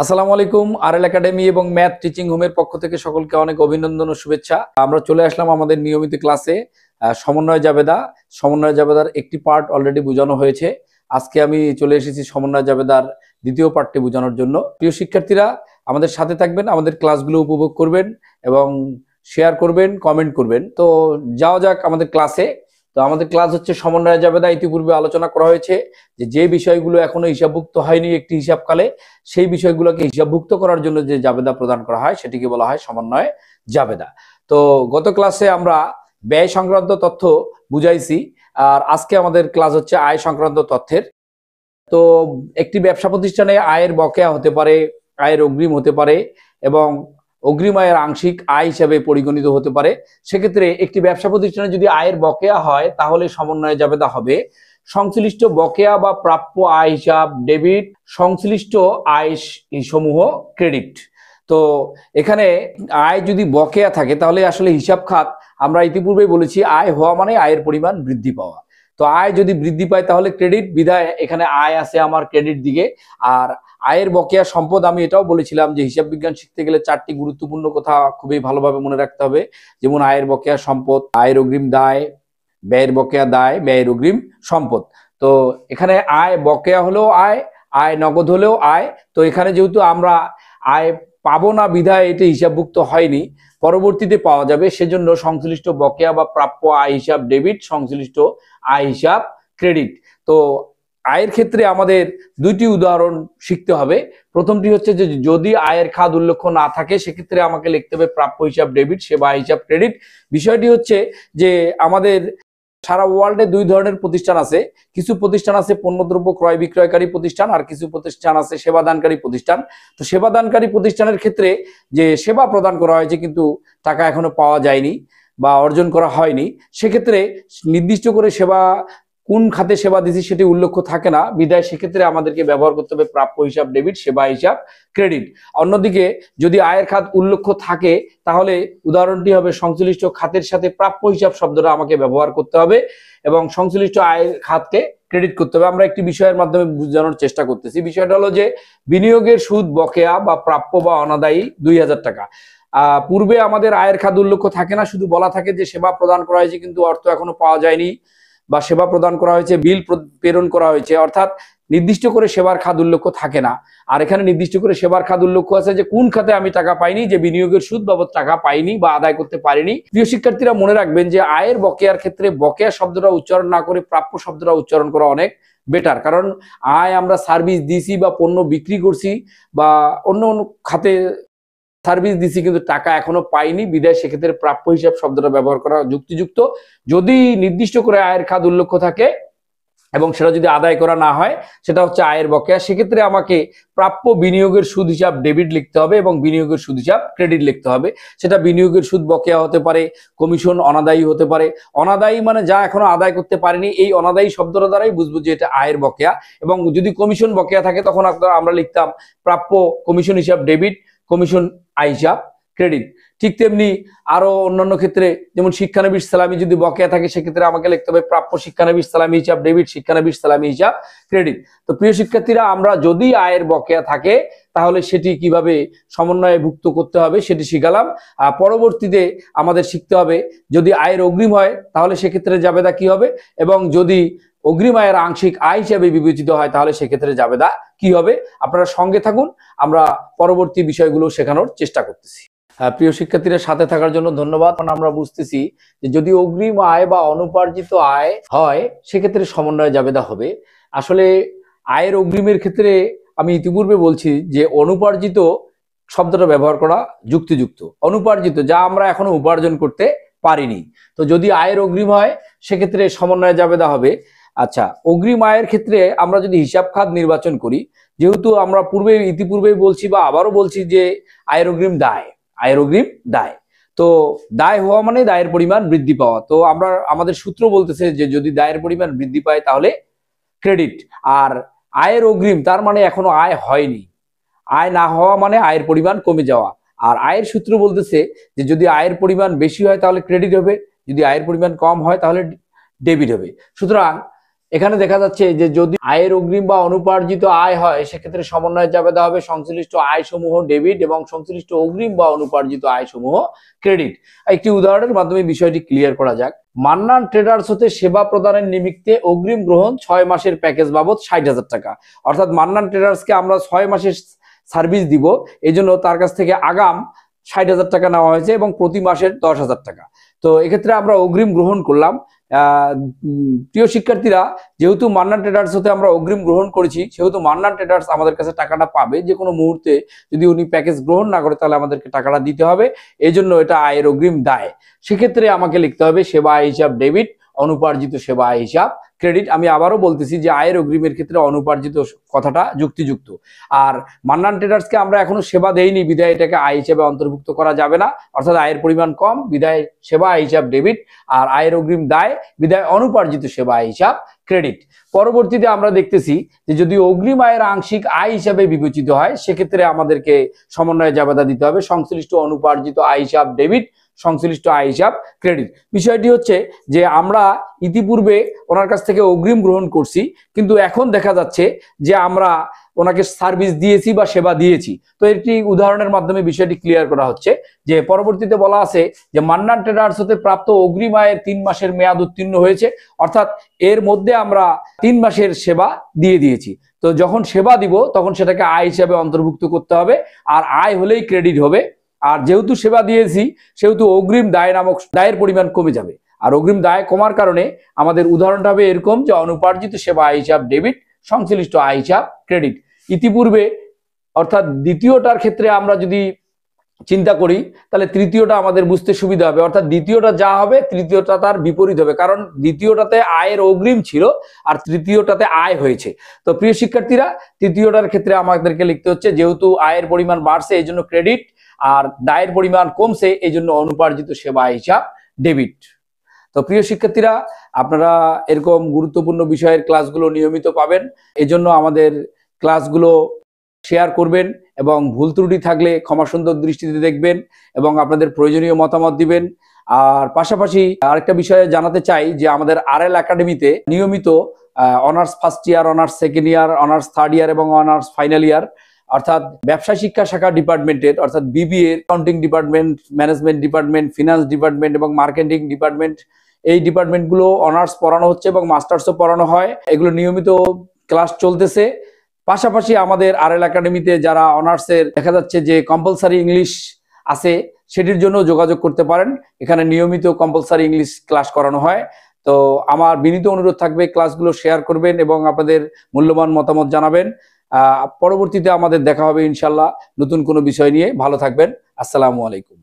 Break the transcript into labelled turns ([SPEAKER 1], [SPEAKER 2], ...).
[SPEAKER 1] আসসালামু আলাইকুম। RL academy এবং ম্যাথ টিচিং হোমের পক্ষ থেকে সকলকে অনেক অভিনন্দন ও শুভেচ্ছা। আমরা চলে আসলাম আমাদের নিয়মিত ক্লাসে। সমন্বয় জাবেদার একটি পার্ট অলরেডি বোঝানো হয়েছে। আজকে আমি চলে এসেছি সমন্বয় জাবেদার দ্বিতীয় পার্টটি বোঝানোর জন্য। প্রিয় শিক্ষার্থীরা, আমাদের সাথে থাকবেন, আমাদের ক্লাসগুলো উপভোগ করবেন এবং শেয়ার করবেন, কমেন্ট করবেন। তো যাওয়া যাক আমাদের ক্লাসে। তো আমাদের ক্লাস হচ্ছে সমন্বয় জাবেদা। ইতিপূর্বে আলোচনা করা হয়েছে যে বিষয়গুলো এখনো হিসাবভুক্ত হয়নি একটি হিসাবকালে, সেই বিষয়গুলোকে হিসাবভুক্ত করার জন্য যে জাবেদা প্রদান করা হয় সেটিকে বলা হয় সমন্বয় জাবেদা। তো গত ক্লাসে আমরা ব্যয় সংক্রান্ত তথ্য বুঝাইছি, আর আজকে আমাদের ক্লাস হচ্ছে আয় সংক্রান্ত তথ্যের। তো একটি ব্যবসা প্রতিষ্ঠানে আয়ের বকেয়া হতে পারে, আয়ের অগ্রিম হতে পারে এবং অগ্রিম আয়ের আংশিক আয় হিসাবে পরিগণিত হতে পারে। সেক্ষেত্রে একটি ব্যবসা প্রতিষ্ঠানে যদি আয়ের বকেয়া হয় তাহলে সমন্বয় জাবেদা হবে সংশ্লিষ্ট বকেয়া বা প্রাপ্য আয় হিসাব ডেবিট, সংশ্লিষ্ট আয় সমূহ ক্রেডিট। তো এখানে আয় যদি বকেয়া থাকে তাহলে আসলে হিসাব খাত, আমরা ইতিপূর্বে বলেছি আয় হওয়া মানে আয়ের পরিমাণ বৃদ্ধি পাওয়া। তো আয় যদি বৃদ্ধি পায় তাহলে ক্রেডিট, বিধায় এখানে আয় আছে আমার ক্রেডিট দিকে। আর আয়ের বকেয়া সম্পদ, আমি এটাও বলেছিলাম যে হিসাব বিজ্ঞান শিখতে গেলে চারটি গুরুত্বপূর্ণ কথা খুবই ভালোভাবে মনে রাখতে হবে। যেমন আয়ের বকেয়া সম্পদ, আয়ের অগ্রিম দায়, ব্যয়ের বকেয়া দায়, ব্যয়ের অগ্রিম সম্পদ। তো এখানে আয় বকেয়া হলেও আয়, আয় নগদ হলেও আয়। তো এখানে যেহেতু আমরা আয় পাবো না বিধায় এটি হিসাবভুক্ত হয়নি, পরবর্তীতে পাওয়া যাবে, সেজন্য সংশ্লিষ্ট বকেয়া বা প্রাপ্য আয় হিসাব ডেবিট, সংশ্লিষ্ট আয় হিসাব ক্রেডিট। তো আয়ের ক্ষেত্রে আমাদের দুইটি উদাহরণ শিখতে হবে। প্রথমটি হচ্ছে যে যদি আয়ের খাত উল্লেখ না থাকে সেক্ষেত্রে আমাকে লিখতে হবে প্রাপ্য হিসাব ডেবিট, সেবা হিসাব ক্রেডিট। বিষয়টি হচ্ছে যে আমাদের সারা ওয়ার্ল্ডে দুই ধরনের প্রতিষ্ঠান আছে। কিছু প্রতিষ্ঠান আছে পণ্যদ্রব্য ক্রয় বিক্রয়কারী প্রতিষ্ঠান, আর কিছু প্রতিষ্ঠান আছে সেবাদানকারী প্রতিষ্ঠান। তো সেবাদানকারী প্রতিষ্ঠানের ক্ষেত্রে যে সেবা প্রদান করা হয়েছে কিন্তু টাকা এখনো পাওয়া যায়নি বা অর্জন করা হয়নি, সেক্ষেত্রে নির্দিষ্ট করে সেবা কোন খাতে সেবা দিছি সেটি উল্লেখ থাকে না, বিধায় সেক্ষেত্রে আমাদেরকে ব্যবহার করতে হবে প্রাপ্য হিসাব ডেবিট, সেবা হিসাব ক্রেডিট। অন্যদিকে যদি আয়ের খাত উল্লেখ থাকে তাহলে উদাহরণটি হবে সংশ্লিষ্ট খাতের সাথে প্রাপ্য হিসাব শব্দটা আমাকে ব্যবহার করতে হবে এবং সংশ্লিষ্ট আয়ের খাতকে ক্রেডিট করতে হবে। আমরা একটি বিষয়ের মাধ্যমে বোঝানোর চেষ্টা করতেছি। বিষয়টা হলো যে বিনিয়োগের সুদ বকেয়া বা প্রাপ্য বা অনাদায়ী 2000 টাকা। পূর্বে আমাদের আয়ের খাত উল্লেখ থাকে না, শুধু বলা থাকে যে সেবা প্রদান করা হয়েছে কিন্তু অর্থ এখনো পাওয়া যায়নি, বা সেবা প্রদান করা হয়েছে, বিল প্রেরণ করা হয়েছে, অর্থাৎ নির্দিষ্ট করে সেবার খাত উল্লেখ থাকে না। আর এখানে নির্দিষ্ট করে সেবার খাত উল্লেখ আছে যে কোন খাতে আমি টাকা পাইনি, যে বিনিয়োগের সুদ বাবদ টাকা পাইনি বা আদায় করতে পারিনি। প্রিয় শিক্ষার্থীরা, মনে রাখবেন যে আয়ের বকেয়ার ক্ষেত্রে বকেয়া শব্দটা উচ্চারণ না করে প্রাপ্য শব্দটা উচ্চারণ করা অনেক বেটার। কারণ আয় আমরা সার্ভিস দিছি বা পণ্য বিক্রি করছি বা অন্য অন্য খাতে সার্ভিস দিছি কিন্তু টাকা এখনো পাইনি, বিধায় সেক্ষেত্রে প্রাপ্য হিসাব শব্দটা ব্যবহার করা যুক্তিযুক্ত। যদি নির্দিষ্ট করে আয়ের খাত উল্লেখ থাকে এবং সেটা যদি আদায় করা না হয় সেটা হচ্ছে আয়ের বকেয়া, সেক্ষেত্রে আমাকে প্রাপ্য বিনিয়োগের সুদ হিসাব ডেবিট লিখতে হবে এবং বিনিয়োগের সুদ হিসাব ক্রেডিট লিখতে হবে। সেটা বিনিয়োগের সুদ বকেয়া হতে পারে, কমিশন অনাদায়ী হতে পারে। অনাদায়ী মানে যা এখনো আদায় করতে পারেনি, এই অনাদায়ী শব্দটা দ্বারাই বুঝবো যে এটা আয়ের বকেয়া। এবং যদি কমিশন বকেয়া থাকে তখন আমরা লিখতাম প্রাপ্য কমিশন হিসাব ডেবিট, কমিশন আয় হিসাব ক্রেডিট। ঠিক তেমনি আরো অন্যান্য ক্ষেত্রে যেমন শিক্ষানবিশ সালামি যদি বকেয়া থাকে সেক্ষেত্রে আমাকে লিখতে হবে প্রাপ্য শিক্ষানবিশ সালামি হিসাব ডেবিট, শিক্ষানবিশ সালামি হিসাব ক্রেডিট। তো প্রিয় শিক্ষার্থীরা, আমরা যদি আয়ের বকেয়া থাকে তাহলে সেটি কিভাবে সমন্বয়ে ভুক্ত করতে হবে সেটি শিখালাম। পরবর্তীতে আমাদের শিখতে হবে যদি আয়ের অগ্রিম হয় তাহলে সেক্ষেত্রে জাবেদা কি হবে, এবং যদি অগ্রিম আয়ের আংশিক আয় হিসাবে বিবেচিত হয় তাহলে সেক্ষেত্রে জাবেদা কি হবে। আপনারা সঙ্গে থাকুন, আমরা পরবর্তী বিষয়গুলো শেখানোর চেষ্টা করতেছি। প্রিয় শিক্ষার্থীরা, সাথে থাকার জন্য ধন্যবাদ। আমরা বুঝতেছি যে যদি অগ্রিম আয় বা অনুপার্জিত আয় হয় সেক্ষেত্রে সমন্বয় জাবেদা হবে। আসলে আয়ের অগ্রিমের ক্ষেত্রে আমি ইতিপূর্বে বলছি যে অনুপার্জিত শব্দটা ব্যবহার করা যুক্তিযুক্ত। অনুপার্জিত যা আমরা এখনো উপার্জন করতে পারিনি। তো যদি আয়ের অগ্রিম হয় সেক্ষেত্রে সমন্বয় জাবেদা হবে। আচ্ছা, অগ্রিম আয়ের ক্ষেত্রে আমরা যদি হিসাব খাত নির্বাচন করি, যেহেতু আমরা ইতিপূর্বেই বলছি বা আবারও বলছি যে আয়ের অগ্রিম দায়, আয়ের অগ্রিম দায়। তো দায় হওয়া মানে দায়ের পরিমাণ বৃদ্ধি পাওয়া। তো আমাদের সূত্র বলতেছে যে যদি দায়ের পরিমাণ বৃদ্ধি পায় তাহলে ক্রেডিট। আর আয়ের অগ্রিম তার মানে এখনো আয় হয়নি, আয় না হওয়া মানে আয়ের পরিমাণ কমে যাওয়া। আর আয়ের সূত্র বলতেছে যে যদি আয়ের পরিমাণ বেশি হয় তাহলে ক্রেডিট হবে, যদি আয়ের পরিমাণ কম হয় তাহলে ডেবিট হবে। সুতরাং এখানে দেখা যাচ্ছে যে যদি আয়ের অগ্রিম বা অনুপার্জিত আয় হয় সেক্ষেত্রে সমন্বয়ে জাবেদা হবে সংশ্লিষ্ট আয় সমূহ ডেবিট এবং সংশ্লিষ্ট অগ্রিম বা অনুপার্জিত আয় সমূহ ক্রেডিট। একটি উদাহরণের মাধ্যমে বিষয়টি ক্লিয়ার করা যাক। মান্নান ট্রেডার্স হতে সেবা প্রদানের নিমিত্তে অগ্রিম গ্রহণ 6 মাসের প্যাকেজ বাবদ 60,000 টাকা। অর্থাৎ মান্নান ট্রেডার্সকে আমরা 6 মাসের সার্ভিস দিব, এই জন্য তার কাছ থেকে আগাম 60,000 টাকা নেওয়া হয়েছে এবং প্রতি মাসের 10,000 টাকা। তো এক্ষেত্রে আমরা অগ্রিম গ্রহণ করলাম। প্রিয় শিক্ষার্থীরা, যেহেতু মান্নান ট্রেডার্স হতে আমরা অগ্রিম গ্রহণ করেছি সেহেতু মান্নান ট্রেডার্স আমাদের কাছে টাকাটা পাবে যে কোনো মুহূর্তে। যদি উনি প্যাকেজ গ্রহণ না করে তাহলে আমাদেরকে টাকাটা দিতে হবে, এই জন্য এটা আয়ের অগ্রিম দায়। সেক্ষেত্রে আমাকে লিখতে হবে সেবা আয় হিসাব ডেবিট, অনুপার্জিত সেবা আয় হিসাব ক্রেডিট। আমি আবারও বলতেছি যে আয়ের অগ্রিমের ক্ষেত্রে অনুপার্জিত কথাটা যুক্তিযুক্ত। আর মান্নান ট্রেডার্সকে আমরা এখনো সেবা দেইনি বিধায় এটাকে আয় হিসাবে অন্তর্ভুক্ত করা যাবে না, অর্থাৎ আয়ের পরিমাণ কম বিধায় সেবা আয় হিসাব ডেবিট, আর আয়ের অগ্রিম দায় বিধায় অনুপার্জিত সেবা আয় হিসাব ক্রেডিট। পরবর্তীতে আমরা দেখতেছি যে যদি অগ্রিম আয়ের আংশিক আয় হিসাবে বিবেচিত হয় সেক্ষেত্রে আমাদেরকে সমন্বয়ে জাবেদা দিতে হবে সংশ্লিষ্ট অনুপার্জিত আয় হিসাব ডেবিট, সংশ্লিষ্ট আয় হিসাব ক্রেডিট। বিষয়টি হচ্ছে যে আমরা ইতিপূর্বে ওনার কাছ থেকে অগ্রিম গ্রহণ করছি, কিন্তু এখন দেখা যাচ্ছে যে আমরা ওনাকে সার্ভিস দিয়েছি বা সেবা দিয়েছি। তো একটি উদাহরণের মাধ্যমে বিষয়টি ক্লিয়ার করা হচ্ছে যে পরবর্তীতে বলা আছে যে মান্নান ট্রেডার্স হতে প্রাপ্ত অগ্রিম আয়ের 3 মাসের মেয়াদ উত্তীর্ণ হয়েছে, অর্থাৎ এর মধ্যে আমরা 3 মাসের সেবা দিয়ে দিয়েছি। তো যখন সেবা দিব তখন সেটাকে আয় হিসাবে অন্তর্ভুক্ত করতে হবে, আর আয় হলেই ক্রেডিট হবে। আর যেহেতু সেবা দিয়েছি সেহেতু অগ্রিম দায় নামক দায়ের পরিমাণ কমে যাবে। আর অগ্রিম দায় কমার কারণে আমাদের উদাহরণটা হবে এরকম যে অনুপার্জিত সেবা আয় হিসাব ডেবিট, সংশ্লিষ্ট আয় হিসাব ক্রেডিট। ইতিপূর্বে অর্থাৎ দ্বিতীয়টার ক্ষেত্রে আমরা যদি চিন্তা করি তাহলে তৃতীয়টা আমাদের বুঝতে সুবিধা হবে, অর্থাৎ দ্বিতীয়টা যা হবে তৃতীয়টা তার বিপরীত হবে, কারণ দ্বিতীয়টাতে আয়ের অগ্রিম ছিল আর তৃতীয়টাতে আয় হয়েছে। তো প্রিয় শিক্ষার্থীরা, তৃতীয়টার ক্ষেত্রে আমাদেরকে লিখতে হচ্ছে যেহেতু আয়ের পরিমাণ বাড়ছে এই জন্য ক্রেডিট, আর দায়ের পরিমাণ কমছে এই জন্য অনুপার্জিত সেবা আয় হিসাব ডেবিট। তো প্রিয় শিক্ষার্থীরা, আপনারা এরকম গুরুত্বপূর্ণ বিষয়ের ক্লাসগুলো নিয়মিত পাবেন, এজন্য আমাদের ক্লাসগুলো শেয়ার করবেন এবং ভুল ত্রুটি থাকলে ক্ষমা সুন্দর দৃষ্টিতে দেখবেন এবং আপনাদের প্রয়োজনীয় মতামত দিবেন। আর পাশাপাশি আরেকটা বিষয়ে জানাতে চাই যে আমাদের আরএল একাডেমিতে নিয়মিত honours first year, honours second year, honours third year এবং অনার্স ফাইনাল ইয়ার অর্থাৎ ব্যবসা শিক্ষা শাখা ডিপার্টমেন্টের অর্থাৎ BBA, accounting department, management department, finance department এবং মার্কেটিং ডিপার্টমেন্ট, এই ডিপার্টমেন্টগুলো অনার্স পড়ানো হচ্ছে এবং মাস্টার্সও পড়ানো হয়। এগুলো নিয়মিত ক্লাস চলতেছে। পাশাপাশি আমাদের আরএল একাডেমিতে যারা অনার্সের দেখা যাচ্ছে যে কম্পালসারি ইংলিশ আছে সেটির জন্য যোগাযোগ করতে পারেন, এখানে নিয়মিত কম্পালসারি ইংলিশ ক্লাস করানো হয়। তো আমার বিনীত অনুরোধ থাকবে ক্লাসগুলো শেয়ার করবেন এবং আপনাদের মূল্যবান মতামত জানাবেন। পরবর্তীতে আমাদের দেখা হবে ইনশাল্লাহ নতুন কোনো বিষয় নিয়ে। ভালো থাকবেন। আসসালামু আলাইকুম।